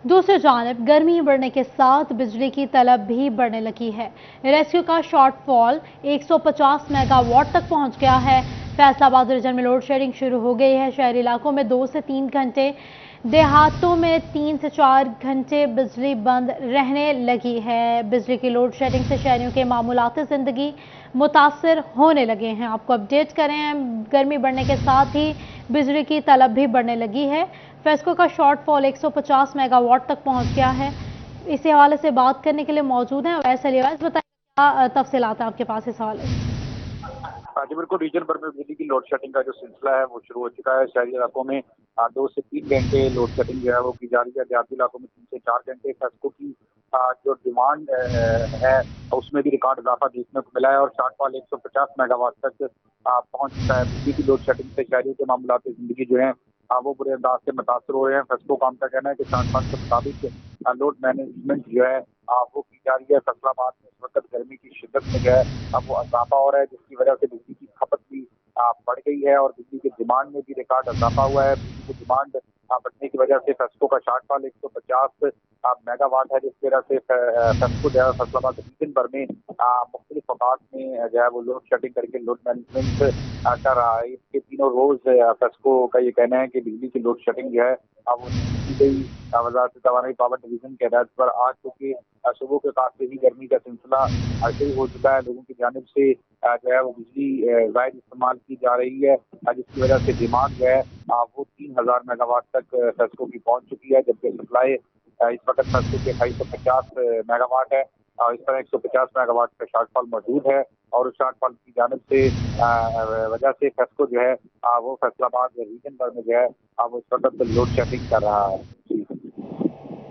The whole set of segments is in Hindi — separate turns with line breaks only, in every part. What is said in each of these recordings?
दूसरी जानिब गर्मी बढ़ने के साथ बिजली की तलब भी बढ़ने लगी है। रेस्क्यू का शॉर्टफॉल 150 मेगावाट तक पहुंच गया है। फैसलाबाद रीजन में लोड शेडिंग शुरू हो गई है। शहरी इलाकों में 2 से 3 घंटे, देहातों में 3 से 4 घंटे बिजली बंद रहने लगी है। बिजली की लोड शेडिंग से शहरियों के मामूलाती जिंदगी मुतासर होने लगे हैं। आपको अपडेट करें, गर्मी बढ़ने के साथ ही बिजली की तलब भी बढ़ने लगी है। फेस्को का शॉर्टफॉल 150 मेगावाट तक पहुंच गया है। इसी हवाले से बात करने के लिए मौजूद हैं वैसे बताइए क्या तफसीलात है आपके पास इस हवाले से।
जी बिल्कुल, रीजन भर में बिजली की लोड शेडिंग का जो सिलसिला है वो शुरू हो चुका है। शहरी इलाकों में 2 से 3 घंटे लोड शेडिंग जो है वो की जा रही है। देहाती इलाकों में 3 से 4 घंटे। फेस्को की जो डिमांड है उसमें भी रिकॉर्ड इजाफा देखने को मिला है और शॉर्टफॉल 150 मेगावाट तक पहुंच चुका है। बिजली की लोड शेडिंग से शहरियों के मामूलाती जिंदगी जो है वो बुरे अंदाज से मुतासर हो रहे हैं। फेस्को काम का कहना है कि शॉर्टफॉल के मुताबिक लोड मैनेजमेंट जो है वो की जा रही है। फैसलाबाद में इस वक्त गर्मी की शिद्दत में जो है अब वो इजाफा हो रहा है, जिसकी वजह से बिजली की खपत भी बढ़ गई है और बिजली की डिमांड में भी रिकॉर्ड इजाफा हुआ है। बिजली की डिमांड बढ़ने की वजह से फेस्को का शॉर्टफॉल 150 मेगावाट है, जिसकी वजह से फेस्को जो है फैसलाबाद रीजन भर में मुख्तलिफ अवकात में जो है वो लोड शेडिंग करके लोड मैनेजमेंट कर रहा है। इसके तीनों रोज फेस्को का ये कहना है कि बिजली की लोड शेडिंग जो है अब वो की गई वजारत तवानाई पावर डिवीजन के हिदायत पर आज चूंकि सुबह के काफी ही गर्मी का सिलसिला शुरू हो चुका है। लोगों की जानिब से जो है वो बिजली जायद इस्तेमाल की जा रही है, जिसकी वजह से डिमांड जो है वो 3000 मेगावाट तक फेस्को की पहुंच चुकी है, जबकि सप्लाई इस वक्त फेस्को के 250 मेगावाट है। इस तरह 150 मेगावाट का शॉर्टफॉल मौजूद है और उस शॉर्टफॉल की जानिब से वजह से फेस्को जो है वो फैसलाबाद रीजन भर में जो है वो इस वक्त लोड शेडिंग कर रहा है।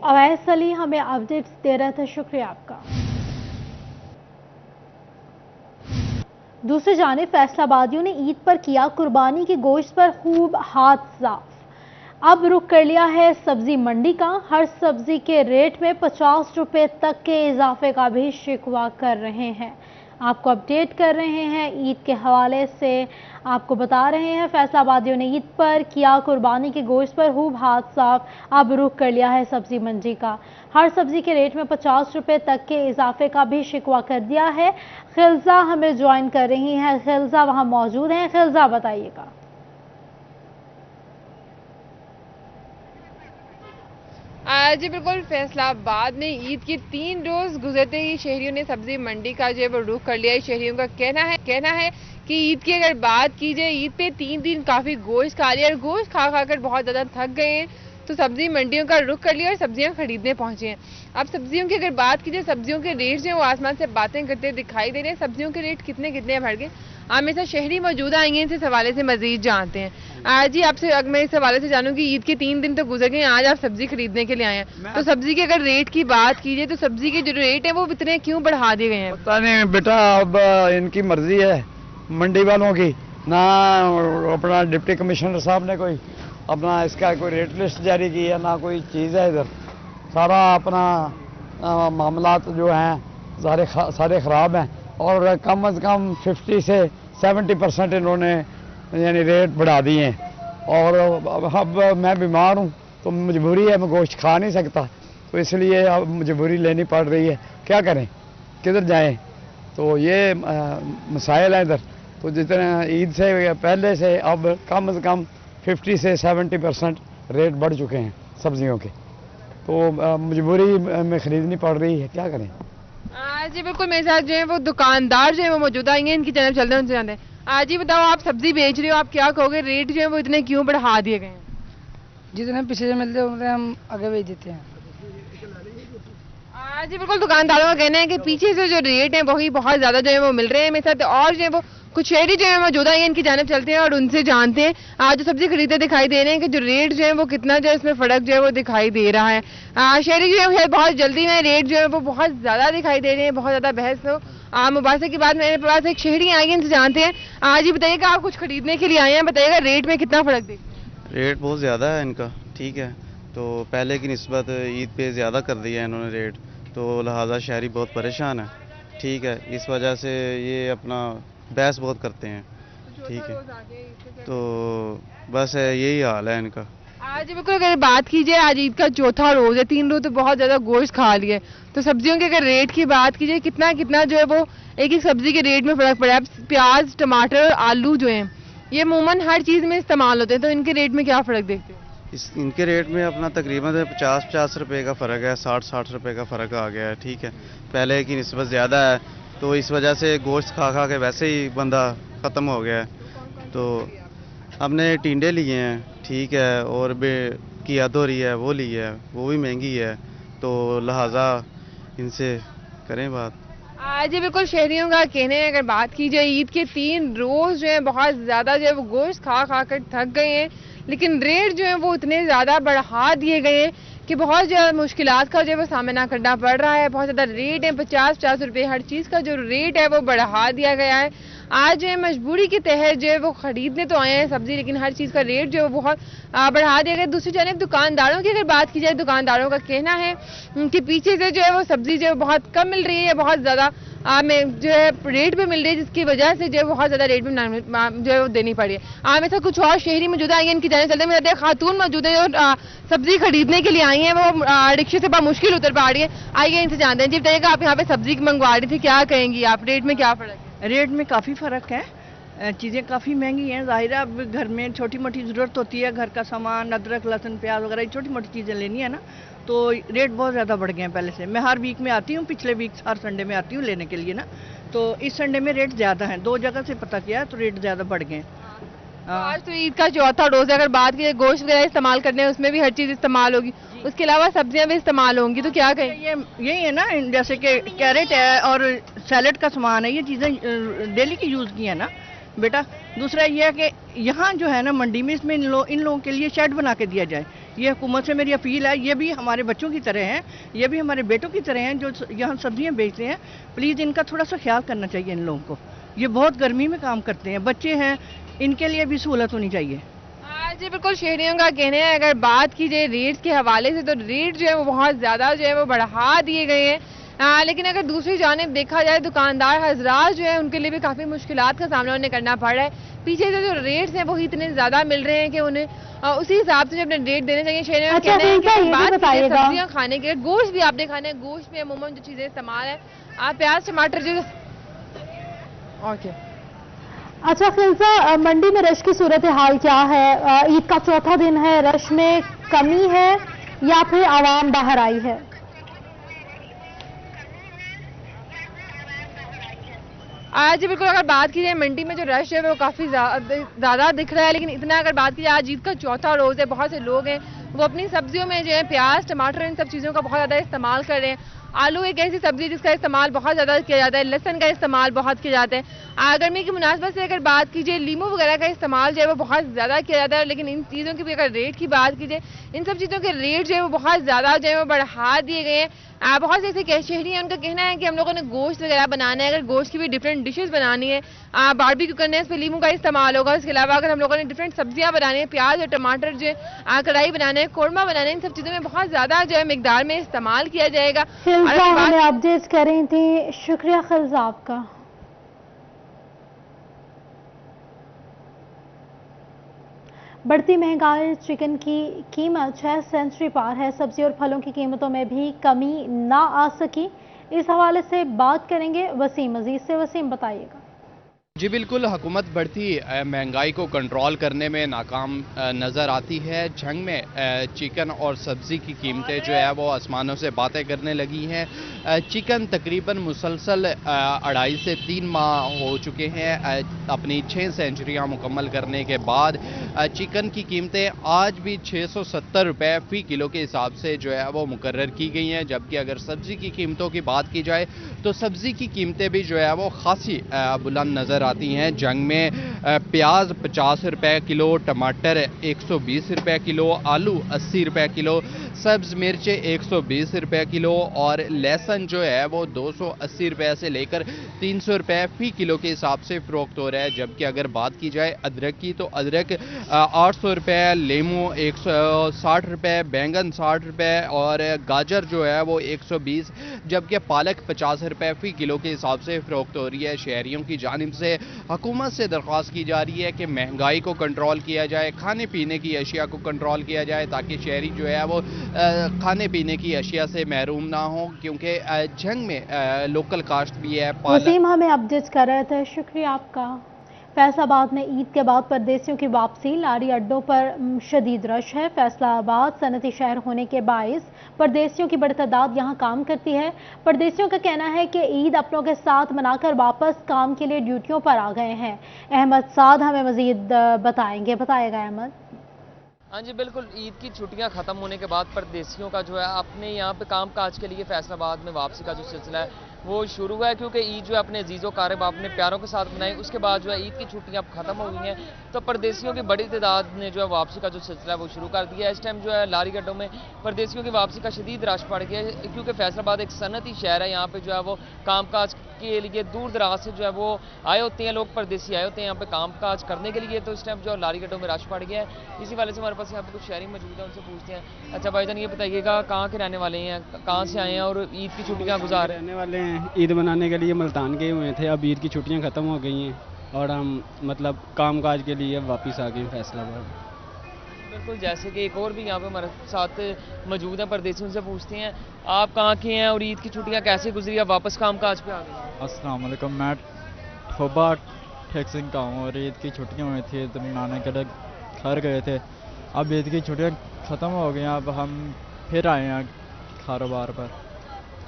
अवैस अली हमें अपडेट्स दे रहे थे, शुक्रिया आपका। दूसरी जानिब फैसलाबादियों ने ईद पर किया कुर्बानी के गोश्त पर खूब हाथ साफ। अब रुख कर लिया है सब्जी मंडी का। हर सब्जी के रेट में 50 रुपए तक के इजाफे का भी शिकवा कर रहे हैं। आपको अपडेट कर रहे हैं ईद के हवाले से। आपको बता रहे हैं फैसलाबादियों ने ईद पर किया कुर्बानी के गोश्त पर खूब हाथ साफ। अब रुख कर लिया है सब्जी मंडी का। हर सब्जी के रेट में 50 रुपए तक के इजाफे का भी शिकवा कर दिया है। खिलजा हमें ज्वाइन कर रही हैं, खिलजा वहां मौजूद हैं। खिलजा बताइएगा।
जी बिल्कुल, फैसलाबाद में ईद के 3 रोज गुजरते ही शहरियों ने सब्जी मंडी का जो है वो रुख कर लिया है। शहरियों का कहना है कि ईद की अगर बात की जाए, ईद पे 3 दिन काफी गोश्त खा लिया और गोश्त खा खाकर बहुत ज्यादा थक गए हैं, तो सब्जी मंडियों का रुख कर लिया और सब्जियां खरीदने पहुंचे हैं। अब सब्जियों की अगर बात की जाए, सब्जियों के रेट जो है वो आसमान से बातें करते दिखाई दे रहे हैं। सब्जियों के रेट कितने बढ़ गए, आप मेरे साथ शहरी मौजूद आएंगे, इस हवाले से मजीद जानते हैं। आज ही आपसे अगर मैं इस हवाले से जानूं कि ईद के 3 दिन तो गुजर गए, आज आप सब्जी खरीदने के लिए आए हैं, तो सब्जी के अगर रेट की बात कीजिए तो सब्जी के जो रेट है वो इतने क्यों बढ़ा दिए गए हैं?
पता नहीं बेटा, अब इनकी मर्जी है मंडी वालों की। ना अपना डिप्टी कमिश्नर साहब ने कोई अपना इसका कोई रेट लिस्ट जारी की है, ना कोई चीज़ है। इधर सारा अपना मामलात जो हैं सारे ख़राब हैं और कम से कम 50 से 70% इन्होंने यानी रेट बढ़ा दिए हैं। और अब मैं बीमार हूँ तो मजबूरी है, मैं गोश्त खा नहीं सकता, तो इसलिए अब मजबूरी लेनी पड़ रही है। क्या करें, किधर जाएं? तो ये मसाइल है इधर। तो जितने ईद से पहले से अब कम से कम 50 से 70% रेट बढ़ चुके हैं सब्जियों के, तो मजबूरी में ख़रीदनी पड़ रही है। क्या करें?
जी बिल्कुल, मेरे साथ जो है वो दुकानदार जो है वो मौजूद आएंगे, इनकी जानब चलते हैं, उनसे जानते हैं। आज ही बताओ, आप सब्जी बेच रहे हो, आप क्या कहोगे, रेट जो है वो इतने क्यों बढ़ा दिए गए हैं?
जितने पीछे से मिलते हैं उतने हम आगे बेच देते हैं।
जी बिल्कुल, दुकानदारों का कहना है कि पीछे से जो रेट है वही बहुत ज्यादा जो है वो मिल रहे हैं। मेरे साथ और जो है वो कुछ शहरी जो है मौजूद है, इनकी जानब चलते हैं और उनसे जानते हैं आज जो सब्जी खरीदते दिखाई दे रहे हैं कि जो रेट जो है वो कितना जो है इसमें फर्क जो है वो दिखाई दे रहा है। शहरी जो है बहुत जल्दी में रेट जो है वो बहुत ज्यादा दिखाई दे रहे हैं, बहुत ज्यादा बहस हो। मुबासे की बात, मेरे पास एक शहरी आएंगे, इनसे जानते हैं। आज ही बताइएगा, आप कुछ खरीदने के लिए आए हैं, बताइएगा रेट में कितना फर्क देख?
रेट बहुत ज़्यादा है इनका, ठीक है, तो पहले की निस्बत ईद पे ज़्यादा कर दिया है इन्होंने रेट, तो लिहाजा शहरी बहुत परेशान है, ठीक है। इस वजह से ये अपना बहस बहुत करते हैं, ठीक है। तो बस यही हाल है इनका।
आज बिल्कुल अगर बात की जाए, आज ईद का चौथा रोज है, 3 रोज तो बहुत ज्यादा गोश्त खा लिए, तो सब्जियों के अगर रेट की बात की जाए, कितना कितना जो है वो एक एक सब्जी के रेट में फर्क पड़ा है। प्याज, टमाटर और आलू जो हैं ये अमूमन हर चीज में इस्तेमाल होते हैं, तो इनके रेट में क्या फर्क देखते हो?
इनके रेट में अपना तकरीबन 50-50 रुपए का फ़र्क है, 60-60 रुपए का फ़र्क आ गया है। ठीक है, पहले की निस्बत ज़्यादा है, तो इस वजह से गोश्त खा खा के वैसे ही बंदा ख़त्म हो गया है। तो हमने टिंडे लिए हैं, ठीक है, और किया दोरी है वो ली है, वो भी महंगी है, तो लिहाजा इनसे करें बात।
जी बिल्कुल, शहरियों का कहना है अगर बात की जाए, ईद के 3 रोज जो है बहुत ज्यादा जो है वो गोश्त खा खा कर थक गए हैं, लेकिन रेट जो है वो इतने ज्यादा बढ़ा दिए गए हैं कि बहुत ज़्यादा मुश्किलात का जो है वो सामना करना पड़ रहा है। बहुत ज़्यादा रेट है, 50-50 रुपये हर चीज़ का जो रेट है वो बढ़ा दिया गया है। आज जो है मजबूरी के तहत जो है वो खरीदने तो आए हैं सब्जी, लेकिन हर चीज़ का रेट जो है बहुत बढ़ा दिया गया। दूसरी जानिब दुकानदारों की अगर बात की जाए, दुकानदारों का कहना है कि पीछे से जो है वो सब्जी जो है बहुत कम मिल रही है, बहुत ज़्यादा में जो है रेट पे मिल रही है, जिसकी वजह से जो है बहुत ज़्यादा रेट में जो है वो देनी पड़ी है। ऐसा कुछ और शहरी मौजूद आई है, इनकी जाने चलते में खातून मौजूद है जो सब्जी खरीदने के लिए आई हैं, वो रिक्शे से बहुत मुश्किल उतर पा रही है। आइए इनसे जानते हैं। जी बताइएगा, आप यहाँ पे सब्जी मंगवा रही थी, क्या कहेंगी आप, रेट में क्या फर्क है?
रेट में काफ़ी फ़र्क है, चीज़ें काफ़ी महंगी हैं। ज़ाहिर है अब घर में छोटी मोटी ज़रूरत होती है, घर का सामान, अदरक, लहसुन, प्याज वगैरह छोटी मोटी चीज़ें लेनी है ना, तो रेट बहुत ज़्यादा बढ़ गए हैं पहले से। मैं हर वीक में आती हूँ, पिछले वीक हर संडे में आती हूँ लेने के लिए ना, तो इस संडे में रेट ज़्यादा है। 2 जगह से पता किया तो रेट ज़्यादा बढ़ गए हैं।
आज तो ईद का चौथा रोज़ है, अगर बात की जाए गोश्त वगैरह इस्तेमाल करने हैं उसमें भी हर चीज़ इस्तेमाल होगी, उसके अलावा सब्जियां भी इस्तेमाल होंगी, तो क्या कहें?
ये यही है ना, जैसे कि कैरेट है और सैलेड का सामान है, ये चीज़ें डेली की यूज़ की है ना बेटा। दूसरा ये है कि यहाँ जो है ना मंडी में, इसमें इन लोगों के लिए शेड बना के दिया जाए। ये हुकूमत से मेरी अपील है, ये भी हमारे बच्चों की तरह हैं, ये भी हमारे बेटों की तरह हैं जो यहाँ सब्जियाँ बेचते हैं। प्लीज़ इनका थोड़ा सा ख्याल करना चाहिए इन लोगों को, ये बहुत गर्मी में काम करते हैं, बच्चे हैं, इनके लिए भी सहूलत होनी चाहिए।
जी बिल्कुल, शहरियों का कहना है अगर बात की जाए रेट के हवाले से, तो रेट जो है वो बहुत ज़्यादा जो है वो बढ़ा दिए गए हैं। लेकिन अगर दूसरी जानिब देखा जाए, दुकानदार हजरात जो है उनके लिए भी काफ़ी मुश्किलात का सामना उन्हें करना पड़ रहा है। पीछे से जो रेट्स हैं वो इतने ज़्यादा मिल रहे हैं कि उन्हें उसी हिसाब से अपने रेट देने चाहिए। शहरियों का कहना है कि बात की जाए सब्जियाँ खाने के, गोश्त भी आपने खाना है, गोश्त में अमूमन जो चीज़ें इस्तेमाल है, प्याज, टमाटर जो ओके।
अच्छा खिलसा, मंडी में रश की सूरत हाल क्या है? ईद का चौथा दिन है, रश में कमी है या फिर आवाम बाहर आई है?
आज बिल्कुल अगर बात की जाए, मंडी में जो रश है वो काफ़ी ज़्यादा दिख रहा है, लेकिन इतना अगर बात की जाए, आज ईद का चौथा रोज़ है, बहुत से लोग हैं वो अपनी सब्जियों में जो है प्याज, टमाटर, इन सब चीज़ों का बहुत ज़्यादा इस्तेमाल कर रहे हैं। आलू एक ऐसी सब्जी जिसका इस्तेमाल बहुत ज़्यादा किया जाता है, लहसुन का इस्तेमाल बहुत किया जाता है। गर्मी की मुनासबत से अगर बात कीजिए, लीमू वगैरह का इस्तेमाल जो है वो बहुत ज़्यादा किया जाता है, लेकिन इन चीज़ों की भी अगर रेट की बात कीजिए, इन सब चीज़ों के रेट जो है वो बहुत ज़्यादा जो है वो बढ़ा दिए गए हैं। बहुत से ऐसे शहरी हैं, उनका कहना है कि हम लोगों ने गोश्त वगैरह बनाना है, अगर गोश्त की भी डिफरेंट डिशेस बनानी है, बारबेक्यू करना है, इस पर लीमू का इस्तेमाल होगा। इसके अलावा अगर हम लोगों ने डिफरेंट सब्जियां बनानी है, प्याज और टमाटर जो है कढ़ाई बनाना है, कोरमा बनाना है, इन सब चीज़ों में बहुत ज़्यादा जो है मिकदार में इस्तेमाल किया जाएगा।
हमें अपडेट कर रही थी, शुक्रिया खिलजा आपका। बढ़ती महंगाई, चिकन की कीमत 6 सेंचुरी पार है, सब्जी और फलों की कीमतों में भी कमी ना आ सकी। इस हवाले से बात करेंगे वसीम अजीज से। वसीम बताइएगा।
जी बिल्कुल, हुकूमत बढ़ती महंगाई को कंट्रोल करने में नाकाम नज़र आती है। जंग में चिकन और सब्ज़ी की कीमतें जो है वो आसमानों से बातें करने लगी हैं। चिकन तकरीबन मुसलसल 2.5 से 3 माह हो चुके हैं अपनी 6 सेंचुरियाँ मुकम्मल करने के बाद। चिकन की कीमतें आज भी 670 रुपये फ़ी किलो के हिसाब से जो है वो मुकर्रर की गई हैं, जबकि अगर सब्ज़ी की कीमतों की बात की जाए तो सब्ज़ी की कीमतें भी जो है वो खासी बुलंद नज़र आती हैं। जंग में प्याज 50 रुपये किलो, टमाटर 120 रुपये किलो, आलू 80 रुपये किलो, सब्ज़ मिर्च 120 रुपये किलो और लहसुन जो है वो 280 रुपये से लेकर 300 रुपये फ़ी किलो के हिसाब से फ़रोख्त हो रहा है। जबकि अगर बात की जाए अदरक की तो अदरक 800 रुपये, लेमू 160 रुपये, बैंगन 60 रुपये और गाजर जो है वो 120 जबकि पालक 50 रुपए फ़ी किलो के हिसाब से फ़रोख्त हो रही है। शहरियों की जानिब से हुकूमत से दरख्वास्त की जा रही है कि महंगाई को कंट्रोल किया जाए, खाने पीने की अशिया को कंट्रोल किया जाए, ताकि शहरी जो है वो खाने पीने की अशिया से महरूम ना हो, क्योंकि जंग में लोकल कास्ट भी है।
वसीम हमें अपडेट कर रहे थे, शुक्रिया आपका। फैसलाबाद में ईद के बाद परदेसियों की वापसी, लारी अड्डों पर शदीद रश है। फैसलाबाद सनती शहर होने के बाइस परदेसियों की बड़ी तादाद यहां काम करती है। परदेसियों का कहना है कि ईद अपनों के साथ मनाकर वापस काम के लिए ड्यूटियों पर आ गए हैं। अहमद साद हमें मजीद बताएगा अहमद।
हाँ जी बिल्कुल, ईद की छुट्टियां खत्म होने के बाद परदेसियों का जो है अपने यहाँ पे काम काज के लिए फैसलाबाद में वापसी का जो सिलसिला है वो शुरू है, क्योंकि ईद जो है अपने अजीज़ों कारब अपने प्यारों के साथ मनाई। उसके बाद जो है ईद की छुट्टियां खत्म हो गई हैं, तो परदेसियों की बड़ी तादाद ने जो है वापसी का जो सिलसिला है वो शुरू कर दिया है। इस टाइम जो है लारी गड्ढों में परदेसियों की वापसी का शदीद रश पड़ गया है, क्योंकि फैसलाबाद एक सनती शहर है। यहाँ पे जो है वो काम काज के लिए दूर दराज से जो है वो आए होते हैं, लोग परदेसी आए होते हैं यहाँ पे काम काज करने के लिए। तो इस टाइम जो है लारी गड्ढों में रश पड़ गया है। इसी वाले से हमारे पास यहाँ पे कुछ शहरी मौजूद है, उनसे पूछते हैं। अच्छा भाईजान, ये बताइएगा कहाँ के रहने वाले हैं, कहाँ से आए हैं और ईद की छुट्टियाँ गुजार
रहने वाले हैं? ईद मनाने के लिए मुल्तान गए हुए थे, अब ईद की छुट्टियां ख़त्म हो गई हैं और हम मतलब काम काज के लिए वापस आ गए फैसलाबाद।
बिल्कुल, जैसे कि एक और भी यहाँ पे हमारे साथ मौजूद हैं परदेसियों से पूछते हैं, आप कहाँ के हैं और ईद की छुट्टियाँ कैसे गुजरी, अब वापस काम काज पे आ गए?
अस्सलाम वालेकुम, मैं ठोबा ठेक सिंह का हूँ और ईद की छुट्टियाँ हुई थी तो मनाने के लिए घर गए थे। अब ईद की छुट्टियाँ ख़त्म हो गई हैं, अब हम फिर आए हैं कारोबार पर।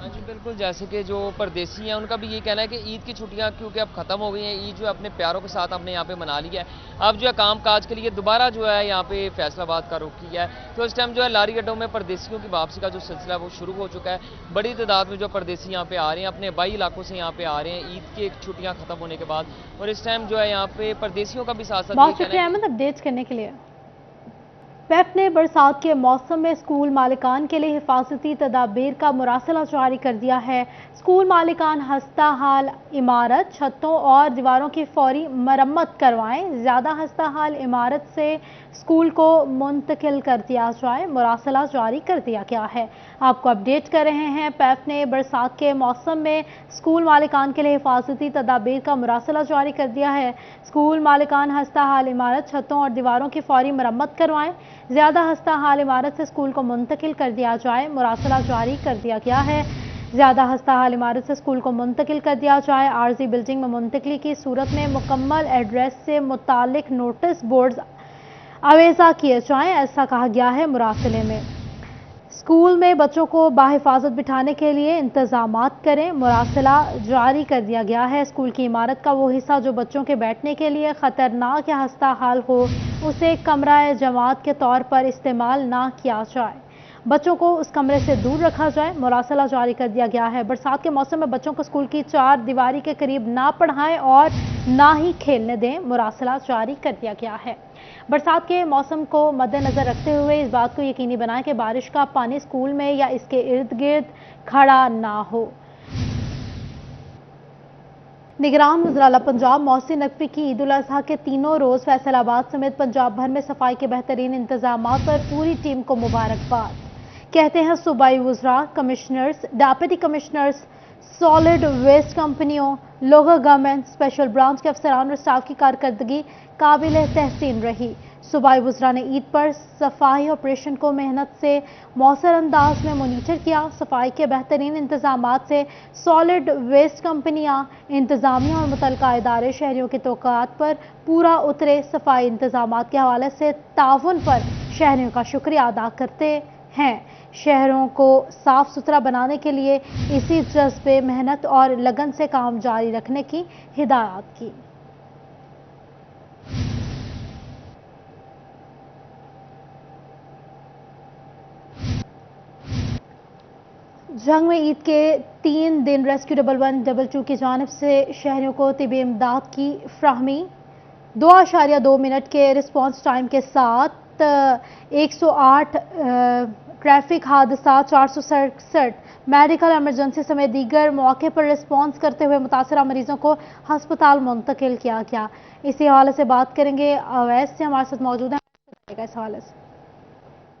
हाँ जी बिल्कुल, जैसे कि जो परदेसी हैं उनका भी ये कहना है कि ईद की छुट्टियां क्योंकि अब ख़त्म हो गई हैं, ईद जो है अपने प्यारों के साथ अपने यहाँ पे मना लिया है। अब जो है काम काज के लिए दोबारा जो है यहाँ पे फैसलाबाद का रुख किया है। तो इस टाइम जो है लारी गड्ढों में परदेसियों की वापसी का जो सिलसिला है वो शुरू हो चुका है। बड़ी तादाद में जो परदेसी यहाँ पे आ रहे हैं, अपने बाई इलाकों से यहाँ पे आ रहे हैं ईद की छुट्टियाँ ख़त्म होने के बाद। और इस टाइम जो है यहाँ पे परदेसियों का भी साथ साथ
बहुत शुक्रिया अहमद अपडेट करने के लिए। पेप ने बरसात के मौसम में स्कूल मालिकान के लिए हिफाजती तदाबीर का मुरासला जारी कर दिया है। स्कूल मालिकान हस्ता हाल इमारत, छतों और दीवारों की फौरी मरम्मत करवाएं। ज़्यादा हस्ता हाल इमारत से स्कूल को मुंतकिल कर दिया जाए, मुरासला जारी कर दिया गया है। आपको अपडेट कर रहे हैं, पेप ने बरसात के मौसम में स्कूल मालिकान के लिए हिफाजती तदाबीर का मुरासला जारी कर दिया है। स्कूल मालिकान हस्ता हाल इमारत, छतों और दीवारों की फौरी मरम्मत करवाएं। ज़्यादा हस्ता हाल इमारत से स्कूल को मुंतकिल कर दिया जाए, मुरासला जारी कर दिया गया है। ज़्यादा हस्ता हाल इमारत से स्कूल को मुंतकिल कर दिया जाए। आर्जी बिल्डिंग में मुंतकिली की सूरत में मुकम्मल एड्रेस से मुतालिक नोटिस बोर्ड अवेजा किए जाएं, ऐसा कहा गया है मुरासले में। स्कूल में बच्चों को बाहिफाजत बिठाने के लिए इंतजामात करें, मुरासला जारी कर दिया गया है। स्कूल की इमारत का वो हिस्सा जो बच्चों के बैठने के लिए ख़तरनाक या हस्ता हाल हो, उसे कमरा जमात के तौर पर इस्तेमाल ना किया जाए। बच्चों को उस कमरे से दूर रखा जाए, मुरासला जारी कर दिया गया है। बरसात के मौसम में बच्चों को स्कूल की चार दीवारी के करीब ना पढ़ाएं और ना ही खेलने दें, मुरासला जारी कर दिया गया है। बरसात के मौसम को मद्देनजर रखते हुए इस बात को यकीनी बनाएं कि बारिश का पानी स्कूल में या इसके इर्द गिर्द खड़ा ना हो। निगरान वज़ीर आला पंजाब मोहसिन नकवी की ईद उल अज़हा के तीनों रोज़ फैसलाबाद समेत पंजाब भर में सफाई के बेहतरीन इंतजामात पर पूरी टीम को मुबारकबाद। कहते हैं सूबाई वज़रा, commissioners, deputy commissioners, solid waste कंपनियों, लोकल गवर्नमेंट, स्पेशल ब्रांच के अफसरान और स्टाफ की कारकर्दगी काबिल तहसीन रही। सूबाई वज़रा ने ईद पर सफाई ऑपरेशन को मेहनत से मौसर अंदाज में मॉनिटर किया। सफाई के बेहतरीन इंतजामात से सॉलिड वेस्ट कंपनियां, इंतजामिया और मुतल्लिका इदारे शहरियों के तोक़ात पर पूरा उतरे। सफाई इंतजामात के हवाले से ताउन पर शहरियों का शुक्रिया अदा करते हैं। शहरों को साफ सुथरा बनाने के लिए इसी जज्बे, मेहनत और लगन से काम जारी रखने की हिदायत की। जंग में ईद के 3 दिन रेस्क्यू 1112 की जानिब से शहरियों को तिबी इमदाद की फ्राहमी 2.2 मिनट के रिस्पॉन्स टाइम के साथ 108 ट्रैफिक हादसा, 467 मेडिकल इमरजेंसी समेत दीगर मौके पर रिस्पॉन्स करते हुए मुतासरा मरीजों को हस्पताल मुंतकिल किया गया। इसी हवाले से बात करेंगे, अवैस से हमारे साथ मौजूद है इस हवाले से।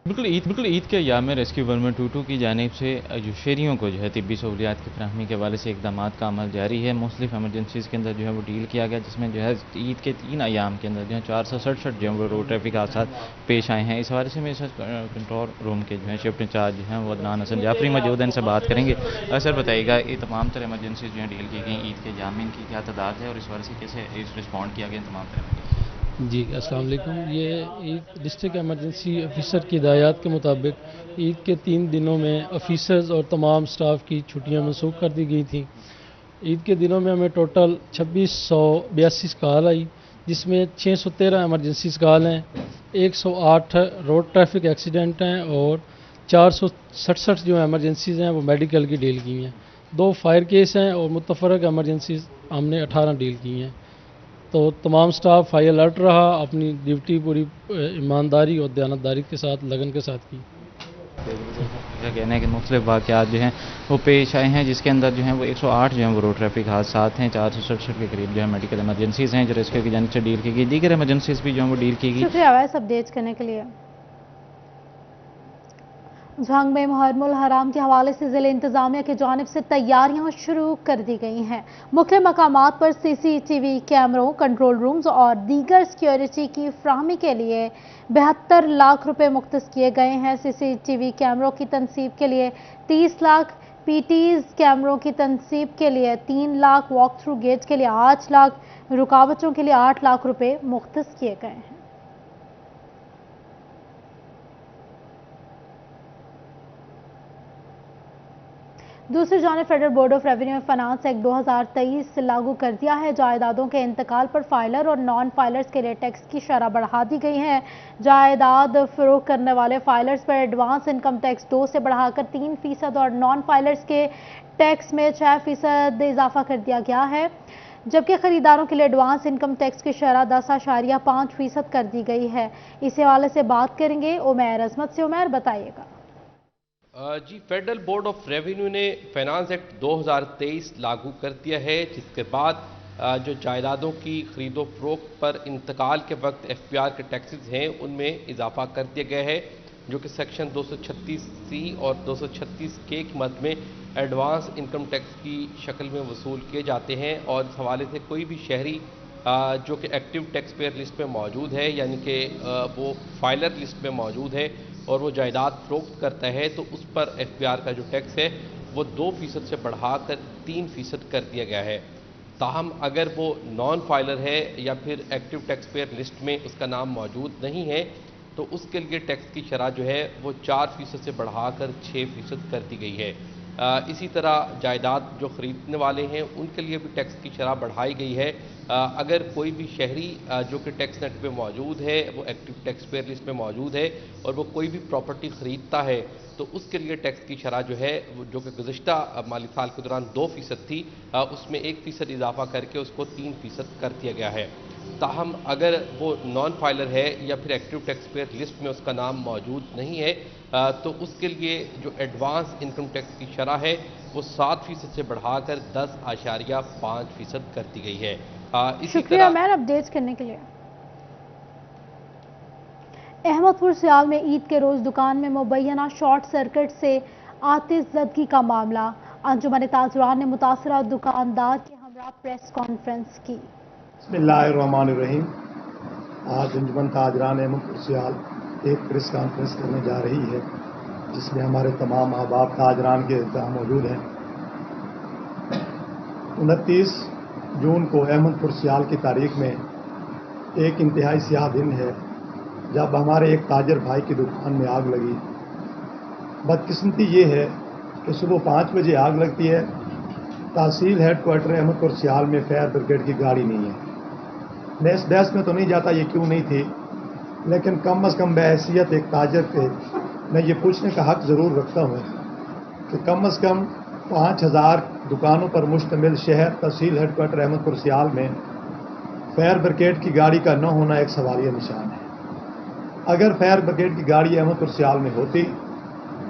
बिल्कुल ईद के अय्याम में रेस्क्यू 122 की जानिब से जो शहरियों को जो है तिब्बी सहूलियात की फराहमी के हवाले से इकदाम का अमल जारी है। मुख्तलिफ एमरजेंसीज़ के अंदर जो है वो डील किया गया, जिसमें जो है ईद के 3 अय्याम के अंदर जो है 467 जो है वो रोड ट्रैफिक हादसा पेश आए हैं। इस हवाले से मेरे साथ कंट्रोल रूम के जो है शिफ्ट इंचार्ज जो हैं वो अदनान हसन जाफरी मौजूद हैं, इनसे बात करेंगे। सर बताइएगा, ये तमाम तरह एमरजेंसीज जो हैं डील की गई ईद के अय्याम में, इनकी क्या तादाद है और इस हवाले से कैसे रिस्पॉन्ड किया गया तमाम तरह?
जी अस्सलाम वालेकुम। ये डिस्ट्रिक्ट एमरजेंसी ऑफिसर की हिदायत के मुताबिक ईद के 3 दिनों में ऑफिसर्स और तमाम स्टाफ की छुट्टियां मनसूख कर दी गई थी। ईद के दिनों में हमें टोटल 2682 कॉल आई, जिसमें 613 एमरजेंसी कॉल हैं, 108 रोड ट्रैफिक एक्सीडेंट हैं और 467 जो एमरजेंसीज़ हैं वो मेडिकल की डील की हैं। 2 फायर केस हैं और मुतफरक एमरजेंसी हमने 18 डील की हैं। तो तमाम स्टाफ हाई अलर्ट रहा, अपनी ड्यूटी पूरी ईमानदारी और दयानतदारी के साथ, लगन के साथ की।
क्या कहना है कि मुख्तलिफ वाक़यात जो हैं वो पेश आए हैं, जिसके अंदर जो है वो 108 जो है वो रोड ट्रैफिक हादसा हैं, 467 के करीब जो है मेडिकल एमरजेंसीज़ हैं जो रेस्क्यू की जानिब से डील की गई, दीगर एमरजेंसीज़ भी जो है वो डील की गई।
शुक्रिया वैस अपडेट करने के लिए। झंग में मुहर्रमुल हराम के हवाले से जिले इंतजामिया की जानिब से तैयारियां शुरू कर दी गई हैं। मुख्य मकामात पर CCTV कैमरों, कंट्रोल रूम्स और दीगर सिक्योरिटी की फ्राहमी के लिए 72 लाख रुपए मुख्तस किए गए हैं। CCTV कैमरों की तनसीब के लिए 30 लाख, PTs कैमरों की तनसीब के लिए 3 लाख, वॉक थ्रू गेट के लिए 8 लाख, रुकावटों के लिए 8 लाख रुपए मुख्तस किए गए हैं। दूसरी जानिब federal board of revenue and finance act 2023 लागू कर दिया है। जायदादों के इंतकाल पर फाइलर और नॉन फाइलर्स के लिए टैक्स की शरह बढ़ा दी गई है। जायदाद फरोख्त करने वाले फाइलर्स पर एडवांस इनकम टैक्स 2 से बढ़ाकर 3% और नॉन फाइलर्स के टैक्स में 6% इजाफा कर दिया गया है, जबकि खरीदारों के लिए एडवांस इनकम टैक्स की शरह 10.5% कर दी गई है। इस हवाले से बात करेंगे उमैर अजमत से। उमैर बताइएगा।
जी, फेडरल बोर्ड ऑफ रेवेन्यू ने फाइनेंस एक्ट 2023 लागू कर दिया है, जिसके बाद जो जायदादों की खरीदो फरोख्त पर इंतकाल के वक्त FPR के टैक्सेस हैं उनमें इजाफा कर दिया गया है, जो कि सेक्शन 236C और 236K की मद में एडवांस इनकम टैक्स की शक्ल में वसूल किए जाते हैं। और इस हवाले से कोई भी शहरी जो कि एक्टिव टैक्स पेयर लिस्ट में मौजूद है, यानी कि वो फाइलर लिस्ट में मौजूद है और वो जायदाद फरोख्त करता है, तो उस पर FPR का जो टैक्स है वो 2% से बढ़ाकर 3% कर दिया गया है। ताहम अगर वो नॉन फाइलर है या फिर एक्टिव टैक्स पेयर लिस्ट में उसका नाम मौजूद नहीं है, तो उसके लिए टैक्स की शरह जो है वो 4% से बढ़ाकर 6% कर दी गई है। इसी तरह जायदाद जो ख़रीदने वाले हैं उनके लिए भी टैक्स की शरह बढ़ाई गई है। अगर कोई भी शहरी जो कि टैक्स नेट पे मौजूद है, वो एक्टिव टैक्स पेयर लिस्ट में मौजूद है और वो कोई भी प्रॉपर्टी ख़रीदता है, तो उसके लिए टैक्स की शरह जो है जो कि गुज़िश्ता माली साल के दौरान 2% थी, उसमें 1% इजाफा करके उसको 3% कर दिया गया है। ताहम अगर वो नॉन फाइलर है या फिर एक्टिव टैक्स पेयर लिस्ट में उसका नाम मौजूद नहीं है, तो उसके लिए जो एडवांस इनकम टैक्स की शरह है वो 7% से बढ़ाकर 10.5% कर दी गई है। इसी तरह
मैन अपडेट करने के लिए। अहमदपुर सियाल में ईद के रोज दुकान में मुबैना शॉर्ट सर्किट से आतिशज़दगी का मामला। अंजुमन ताजरान ने मुतासरा दुकानदार के हमरा प्रेस कॉन्फ्रेंस की।
बिस्मिल्लाहिर्रहमानिर्रहीम। आज अंजुमन ताजरान अहमदपुर सियाल एक प्रेस कॉन्फ्रेंस करने जा रही है, जिसमें हमारे तमाम अहबाब ताजरान के मौजूद हैं। 29 जून को अहमदपुर सियाल की तारीख में एक इंतहाई स्याह दिन है, जब हमारे एक ताजर भाई की दुकान में आग लगी। बदकिस्मती ये है कि सुबह 5 बजे आग लगती है। तहसील हेडक्वार्टर अहमदपुर सियाल में फायर ब्रिगेड की गाड़ी नहीं है। मैं इस बहस में तो नहीं जाता ये क्यों नहीं थी, लेकिन कम अज़ कम बहैसियत एक ताजर के मैं ये पूछने का हक़ ज़रूर रखता हूँ कि कम अज़ कम 5000 दुकानों पर मुश्तमिल शहर तहसील हेडक्वार्टर अहमदपुर सियाल में फायर ब्रिगेड की गाड़ी का न होना एक सवालिया निशान है। अगर फायर ब्रिगेड की गाड़ी अहमदपुर सियाल में होती,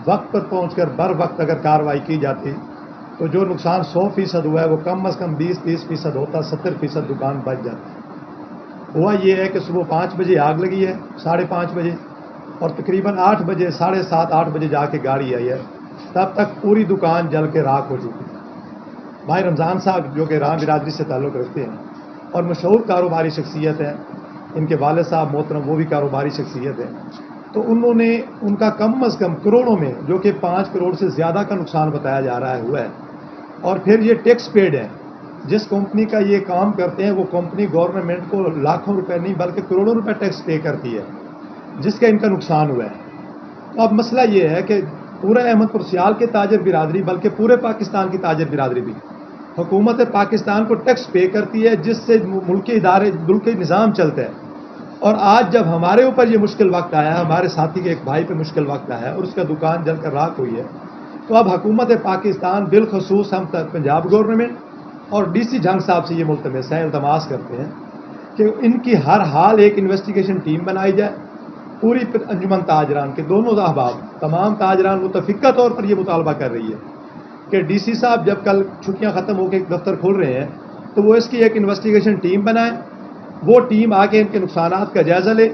वक्त पर पहुंचकर बर वक्त अगर कार्रवाई की जाती, तो जो नुकसान 100% हुआ है वो कम अज़ कम 20-30% होता, 70% दुकान बच जाती। हुआ ये है कि सुबह 5 बजे आग लगी है, 5:30 बजे और तकरीबन 8 बजे 7:30 8 बजे जाके गाड़ी आई है, तब तक पूरी दुकान जल के राख हो चुकी थी। भाई रमज़ान साहब जो कि राम बिरादरी से ताल्लुक़ रखते हैं और मशहूर कारोबारी शख्सियत है, इनके वालिद साहब मोहतरम वो भी कारोबारी शख्सियत है, तो उन्होंने उनका कम अज़ कम करोड़ों में, जो कि 5 करोड़ से ज़्यादा का नुकसान बताया जा रहा है, हुआ है। और फिर ये टैक्स पेड है। जिस कंपनी का ये काम करते हैं वो कंपनी गवर्नमेंट को लाखों रुपए नहीं बल्कि करोड़ों रुपए टैक्स पे करती है, जिसका इनका नुकसान हुआ है। तो अब मसला ये है कि पूरे अहमदपुर सियाल के ताजर बिरादरी बल्कि पूरे पाकिस्तान की ताजर बिरादरी भी हुकूमत पाकिस्तान को टैक्स पे करती है, जिससे मुल्की इदारे मुल्की निज़ाम चलता है। और आज जब हमारे ऊपर ये मुश्किल वक्त आया, हमारे साथी के एक भाई पे मुश्किल वक्त आया और उसका दुकान जलकर राख हुई है, तो अब हुकूमत पाकिस्तान बिलखसूस हम तक पंजाब गवर्नमेंट और डीसी झंग साहब से ये मुल्तमस है, इल्तमास करते हैं कि इनकी हर हाल एक इन्वेस्टिगेशन टीम बनाई जाए। पूरी अंजुमन ताजरान के दोनों अहबाब, तमाम ताजरान मुतफिका तौर पर यह मुतालबा कर रही है कि डीसी साहब जब कल छुट्टियां खत्म होकर दफ्तर खोल रहे हैं तो वो इसकी एक इन्वेस्टिगेशन टीम बनाए, वो टीम आके इनके नुकसानात का जायजा ले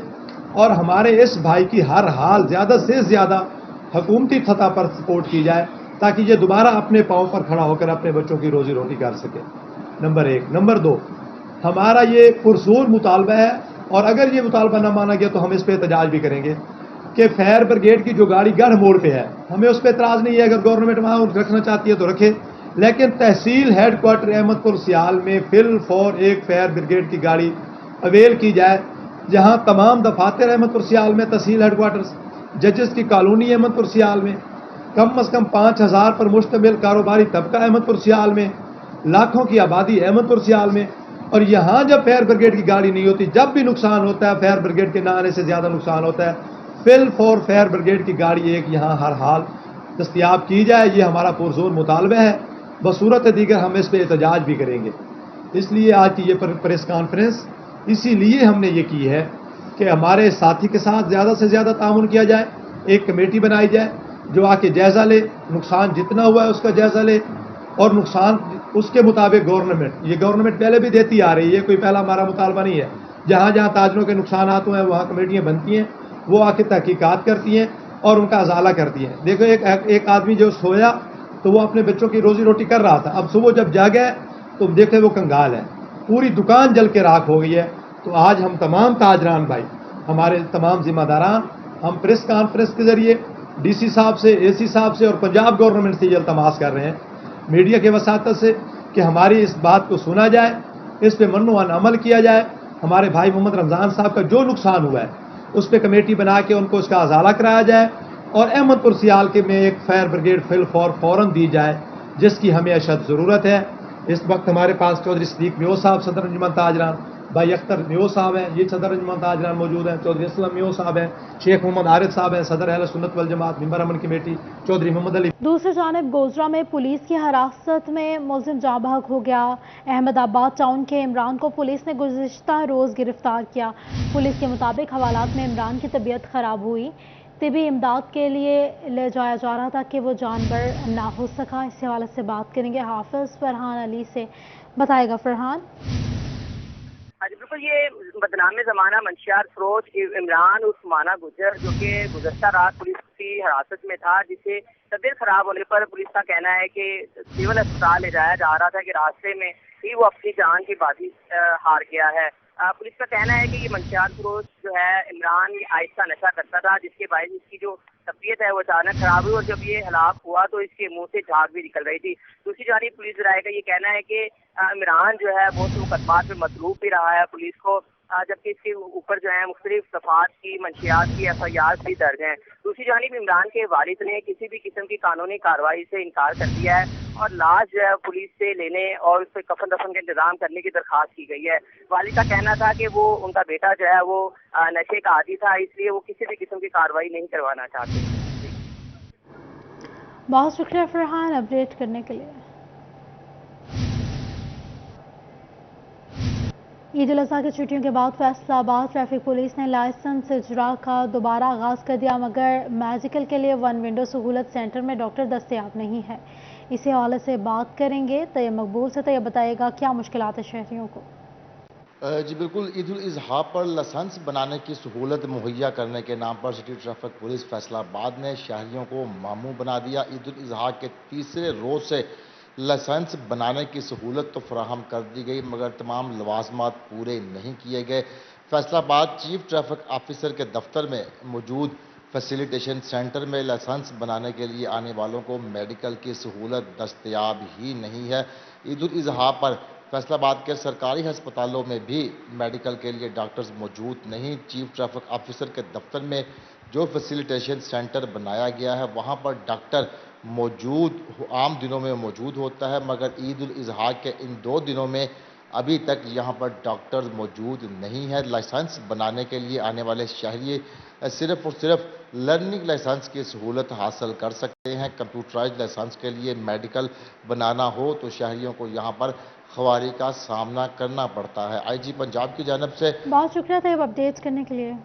और हमारे इस भाई की हर हाल ज़्यादा से ज़्यादा हुकूमती सतह पर सपोर्ट की जाए, ताकि ये दोबारा अपने पाँव पर खड़ा होकर अपने बच्चों की रोजी रोटी कर सके। नंबर 1। नंबर 2, हमारा ये पुरजोर मुतालबा है और अगर ये मुतालबा न माना गया तो हम इस पर एहतजाज भी करेंगे कि फायर ब्रिगेड की जो गाड़ी गढ़ मोड़ पे है, हमें उस पर एतराज़ नहीं है। अगर गवर्नमेंट वहाँ रखना चाहती है तो रखे, लेकिन तहसील हेडक्वार्टर अहमदपुर सियाल में फिल फॉर एक फायर ब्रिगेड की गाड़ी अवेल की जाए, जहाँ तमाम दफातर अहमदपुर सियाल में, तहसील हेडक्वार्टर्स, जजेस की कॉलोनी अहमदपुर सियाल में, कम अज़ कम 5000 पर मुश्तमिल कारोबारी तबका अहमदपुर सियाल में, लाखों की आबादी अहमदपुर सियाल में। और यहाँ जब फायर ब्रिगेड की गाड़ी नहीं होती, जब भी नुकसान होता है, फायर ब्रिगेड के ना आने से ज़्यादा नुकसान होता है, फिल फॉर फायर ब्रिगेड की गाड़ी एक यहाँ हर हाल दस्तियाब की जाए। ये हमारा पुरजोर मुतालबा है, बसूरत दीगर हम इस पर एहतजाज भी करेंगे। इसलिए आज की ये प्रेस कॉन्फ्रेंस इसीलिए हमने ये की है कि हमारे साथी के साथ ज़्यादा से ज़्यादा ताउन किया जाए, एक कमेटी बनाई जाए जो आके जायज़ा ले, नुकसान जितना हुआ है उसका जायज़ा ले और नुकसान उसके मुताबिक गवर्नमेंट पहले भी देती आ रही है, कोई पहला हमारा मुतालबा नहीं है। जहाँ जहाँ ताजरों के नुकसान हुए हैं वहाँ कमेटियाँ बनती हैं, वो आके तहकीकात करती हैं और उनका अजाला करती हैं। देखो एक आदमी जो सोया तो वो अपने बच्चों की रोजी रोटी कर रहा था, अब सुबह जब जागे तो देखे वो कंगाल है, पूरी दुकान जल के राख हो गई है। तो आज हम तमाम ताजरान भाई, हमारे तमाम जिम्मेदारान, हम प्रेस कॉन्फ्रेंस के जरिए डीसी साहब से, एसी साहब से और पंजाब गवर्नमेंट से ये इल्तमास कर रहे हैं मीडिया के वसातत से कि हमारी इस बात को सुना जाए, इस पे मन्नो अमल किया जाए। हमारे भाई मोहम्मद रमज़ान साहब का जो नुकसान हुआ है उस पर कमेटी बना के उनको उसका अजाला कराया जाए और अहमदपुर सियाल के में एक फायर ब्रिगेड फिल फॉर फौरन दी जाए, जिसकी हमें अशद ज़रूरत है। इस वक्त हमारे पास चौधरी सदीक मियो साहब सदर अंजुमन ताजरान, भाई अख्तर मियो साहब हैं, ये सदर अंजुमन ताजरान मौजूद हैं, चौधरी असलम मियो साहब हैं, शेख मोहम्मद आरिफ साहब हैं, सदर अहले सुन्नत वल जमात मेंबर अमन कमेटी, चौधरी मोहम्मद अली।
दूसरी जानिब गोजरा में पुलिस की हिरासत में मुलजिम जाँ बहक हो गया। अहमदाबाद टाउन के इमरान को पुलिस ने गुज़िश्ता रोज़ गिरफ्तार किया। पुलिस के मुताबिक हवालात में इमरान की तबीयत खराब हुई, तिबी इमदाद के लिए ले जाया जा रहा था कि वो जानवर ना हो सका। इस हवाले से बात करेंगे हाफिज फरहान अली से, बताएगा फरहान।
हाँ जी बिल्कुल, ये बदनाम ज़माना मंशियार फरोज इमरान उस्माना गुजर, जो कि गुज़श्ता रात पुलिस की हिरासत में था, जिसे तबीयत खराब होने पर पुलिस का कहना है कि सिविल अस्पताल ले जाया जा रहा था कि रास्ते में ही वो अपनी जान की बाजी हार गया है। पुलिस का कहना है कि ये मंशियार फरोज जो है इमरान आहिस्ता नशा करता था, जिसके बायस इसकी जो तबीयत है वो अचानक खराब हुई और जब ये हलाक हुआ तो इसके मुंह से झाग भी निकल रही थी। दूसरी जानिब पुलिस राय का ये कहना है कि इमरान जो है बहुत से मुकदमात में मतलूब भी रहा है पुलिस को, जबकि इसके ऊपर जो है मुख्तलिफ दफात की मंशियात की FIR भी दर्ज हैं। दूसरी जानिब इमरान के वालिद ने किसी भी किस्म की कानूनी कार्रवाई से इनकार कर दिया है और लाश जो है पुलिस से लेने और उस पर कफन दफन का इंतजाम करने की दरख्वास्त की गई है। वालिद का कहना था कि वो उनका बेटा जो है वो नशे का आदी था, इसलिए वो किसी भी किस्म की कार्रवाई नहीं करवाना चाहते।
बहुत शुक्रिया फरहान अपडेट करने के लिए। ईद उल अज़हा की छुट्टियों के बाद फैसलाबाद ट्रैफिक पुलिस ने लाइसेंस इजरा का दोबारा आगाज़ कर दिया, मगर मेडिकल के लिए वन विंडो सहूलत सेंटर में डॉक्टर दस्तयाब नहीं है। इसी हवाले से बात करेंगे तैयब मकबूल से। तैयब बताइएगा क्या मुश्किलात है शहरियों को?
जी बिल्कुल, ईद उल अज़हा पर लाइसेंस बनाने की सहूलत मुहैया करने के नाम पर सिटी ट्रैफिक पुलिस फैसलाबाद ने शहरियों को मामू बना दिया। ईद उल अज़हा के तीसरे रोज़ से लाइसेंस बनाने की सहूलत तो फराहम कर दी गई, मगर तमाम लवाजमात पूरे नहीं किए गए। फैसलाबाद चीफ ट्रैफिक ऑफिसर के दफ्तर में मौजूद फैसिलिटेशन सेंटर में लाइसेंस बनाने के लिए आने वालों को मेडिकल की सहूलत दस्तयाब ही नहीं है। ईद उल अज़हा पर फैसलाबाद के सरकारी अस्पतालों में भी मेडिकल के लिए डॉक्टर्स मौजूद नहीं। चीफ ट्रैफिक ऑफिसर के दफ्तर में जो फैसिलिटेशन सेंटर बनाया गया है वहां पर डॉक्टर आम दिनों में मौजूद होता है, मगर ईद उल अज़हा के इन 2 दिनों में अभी तक यहां पर डॉक्टर्स मौजूद नहीं है। लाइसेंस बनाने के लिए आने वाले शहरी सिर्फ और सिर्फ लर्निंग लाइसेंस की सहूलत हासिल कर सकते हैं। कंप्यूटराइज लाइसेंस के लिए मेडिकल बनाना हो तो शहरियों को यहाँ पर ख्वारी का सामना करना पड़ता है। आईजी पंजाब की जानब से
बहुत शुक्रिया थे अपडेट्स करने के लिए।